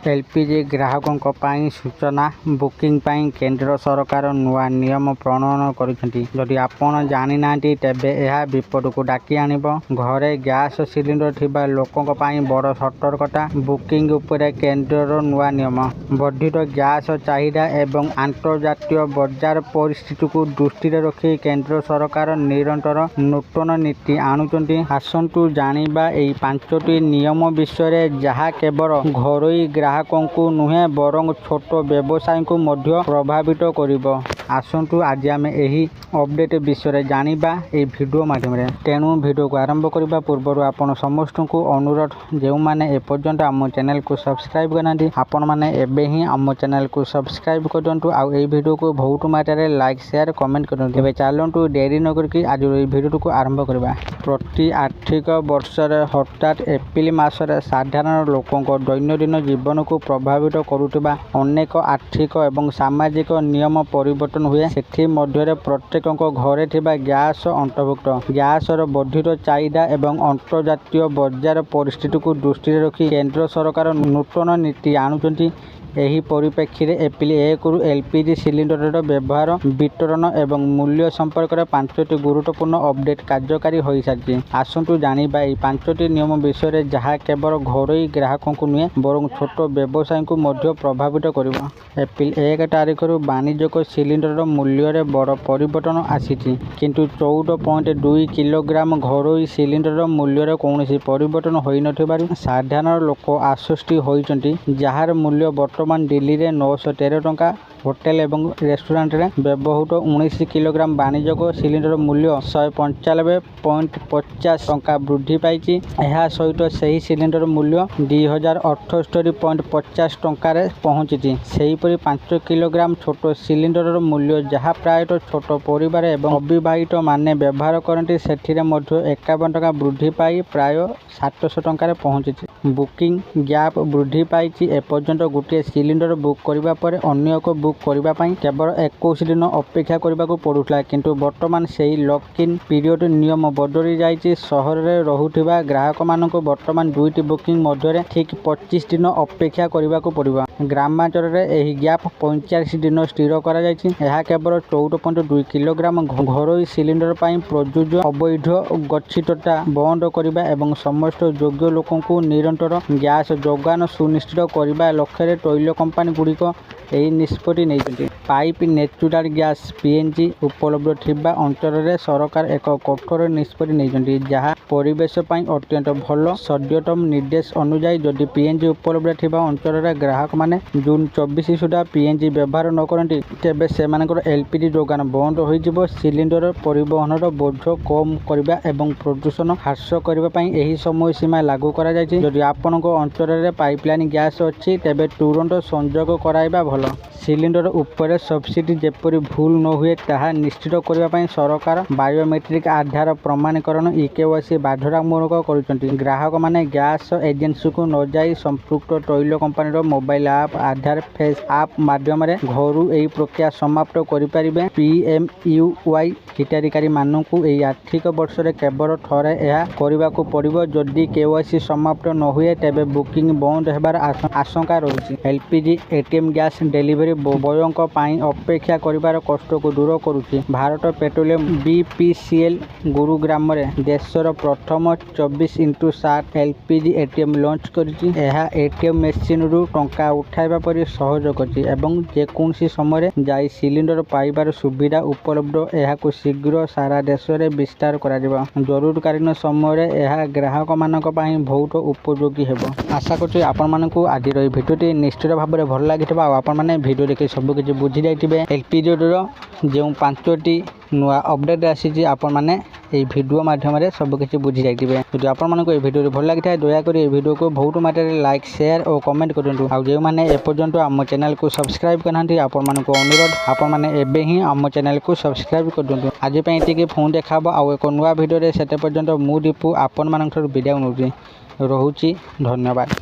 LPG ग्राहकों पाई सूचना booking पाई केंद्र सरकार नुआ नियम प्रणयन करिसेंती। जदि आपण जानि नांती तेबे यह विपद को डाकी आनिब। घरे गैस सिलिंडर थिबा लोकों पाई बड़ सतर्कता। बुकिंग उपरे केंद्र नुआ नियम। वर्धित गैस चाहिदा एवं आंतर्जातीय बजार परिस्थिति को दृष्टि रखी केंद्र सरकार निरंतर नूतन नीति आणुचंती। आसंतु जानिबा एई 5टी नियम विषय जहा केवल घरोई ग्राहकों को नुहे बरं छोट व्यवसायी को मध्य प्रभावित करिबो। आसंतु आज आम यही अपडेट विषय जानिबा ए वीडियो माध्यम रे। तेणु वीडियो को आरंभ करबा पूर्व आपण समस्त को अनुरोध जो माने एपर्यंत आम चैनल को सब्सक्राइब करनांती आपण माने एबे ही आम चैनल को सब्सक्राइब करदंतु। आ ए वीडियो को बहुत मात्रा लाइक शेयर कमेंट करदंतु। एबे चलंतु देरी न करके आज ए वीडियो को आरंभ करबा। प्रति आर्थिक वर्ष हठात एप्रिल मासरे साधारण लोकों दैनंदिन जीवन को प्रभावित करुवा अनेक आर्थिक एवं सामाजिक नियम परिवर्तन हुए। से मध्य प्रत्येक घरे थिबा गैस अंतर्भुक्त। गैसर वर्धित चाहिदा एवं अंतर्जातीय बजार परिस्थिति को दृष्टि रखी केंद्र सरकार नूतन नीति आणुचंती। एही परिप्रेक्षी रे एप्रिल 1 रु एलपीजी सिलिंडर व्यवहार वितरण एवं मूल्य संपर्क में 5टी गुरुत्वपूर्ण अपडेट कार्यकारी हो सारी। आसंतु जानिबा एई 5टी नियम विषय जहाँ केवल घरोई ग्राहकों को नुहे बरं छोट व्यवसायी को मध्य प्रभावित करिबो। एप्रिल 1 तारिख रु वाणिज्यिक सिलिंडर मूल्य रे बड़ परिवर्तन आसीछि, किंतु 14.2 किलोग्राम घरोई सिलिंडर मूल्य रे कौनसी परिवर्तन होई नथिबारु साधारण लोक आश्वस्त होइचंती। जार मूल्य वर्तमान दिल्ली रे 913 टंका। होटेल एवं रेस्टोरेंट रे व्यवहृत 19 किलोग्राम वाणिज्यिक सिलिंडर मूल्य 195.50 टंका वृद्धि पाई। यह सहित सही सिलिंडर मूल्य 2078.50 टंका पहुंची। सेहीपरि 5 किलोग्राम छोट सिलिंडर मूल्य जहाँ प्राय छोट परिवार एवं अविवाहित माने व्यवहार करती से 51 टंका वृद्धि पाई प्राय 700 टंका पहुंची। बुकिंग गैप वृद्धि पाई। एपर्यंत गोटे सिलिंडर बुक करबा पर अन्य को बुक करबा पई केवल 21 दिन अपेक्षा करबा को पड़ुला, किंतु वर्तमान सेही लॉक इन पीरियड नियम बदली जाइछि। शहर रे रहुथिबा ग्राहक मानक वर्तमान 2टी बुकिंग मध्य ठीक 25 दिन अपेक्षा करबा को पड़िबा। ग्रामांचल रे एही गैप 45 दिन स्थिर करा जाइछि। यह केवल 14.2 किलोग्राम घरोई सिलिंडर पई प्रयोज्य। अवैध गच्छितता बंद करबा एवं समस्त योग्य लोकों को निरंतर गैस जोगान सुनिश्चित करबा लक्ष्य तैल कंपनी गुड़िक यही निष्पत्ति नहीं। पाइप नेचुराल गैस पीएनजी उपलब्ध थिबा अंचल रे सरकार एक कठोर निष्पत्ति नहीं, जहाँ परिवेश पई अत्यंत भल। सद्यतम निर्देश अनुसार जदि पीएनजी उपलब्ध थिबा अंचल रे ग्राहक माने जून 24 सुधा पीएनजी व्यवहार न करती तेबे सेमानकर एलपीजी जोगान बंद हो जिवो। सिलिंडर परिवहन बोझ कम करबा एवं प्रदूषण ह्रास करबा पई एही समय सीमा लागू करा जायछि। जदि आपनक अंचल रे पाइपलाइन गैस अछि तेबे तुरंत संयोग कराइबा भल। सिलिंडर उपरे सब्सिडी जेपरि भूल न हुए ताहा निश्चित करबा पई सरकार बायोमेट्रिक आधार प्रमाणीकरण इकेवाईसी बाध्यतामूलक करुचंती। ग्राहक माने गैस एजेंसी को न जाई संपृक्त तैल कंपनी मोबाइल ऐप आधार फेस ऐप माध्यम रे घरू एही प्रक्रिया समाप्त करि परिबे। पीएमयूवाई हिताधिकारी मानकु एही आर्थिक वर्ष रे केवल थरे यह करबा को पड़िबो। जदि केवाईसी समाप्त न हुए तेबे बुकिंग बंद हेबार आशंका रही। एलपीजी एटीएम गैस डेलीवरी बयंक पाई अपेक्षा करिबार कष्ट को दूर करुछि। भारत पेट्रोलियम बीपीसीएल गुरुग्राम रे देशर प्रथम 24x7 एलपीजी एटीएम लॉन्च करिछि। यह एटीएम मेसिन रु टंका उठाइबा परि सहज करछि एवं जेकोनसी समय जाई सिलिंडर पाइबार सुविधा उपलब्ध। यह को शीघ्र सारा देश रे विस्तार करा जिवो। जरूरकालीन समय रे यह ग्राहक मानक पाई बहुत उपयोगी हेबो। आशा करछि आपण मानकु आज रो भिडियोटी निश्चित भाव में भल लागिथिबा। आपण माने वीडियो देखि सब किछि बुझि जाइथिबे। एलपीजी रो जो 5टी नुआ अपडेट आसी आपण माने এই ভিডিও মাধ্যমে सब किसी बुझी जाइए। যদি आपको ये भिडियो भल लगी था दयाकोरी ये भिडियो को बहुत मात्रा लाइक शेयर और कमेंट करूँ। आउ जो मैंने एपर्यंत आम चैनल को सब्सक्राइब करना आपको अनुरोध आपण मैंने एबे ही आम चैनल को सब्सक्राइब कर आज ये फोन देखा आउ एक नुआ भिडियो से पर्यंत मु दीपू आपण मान विदाय नौची। रोची धन्यवाद।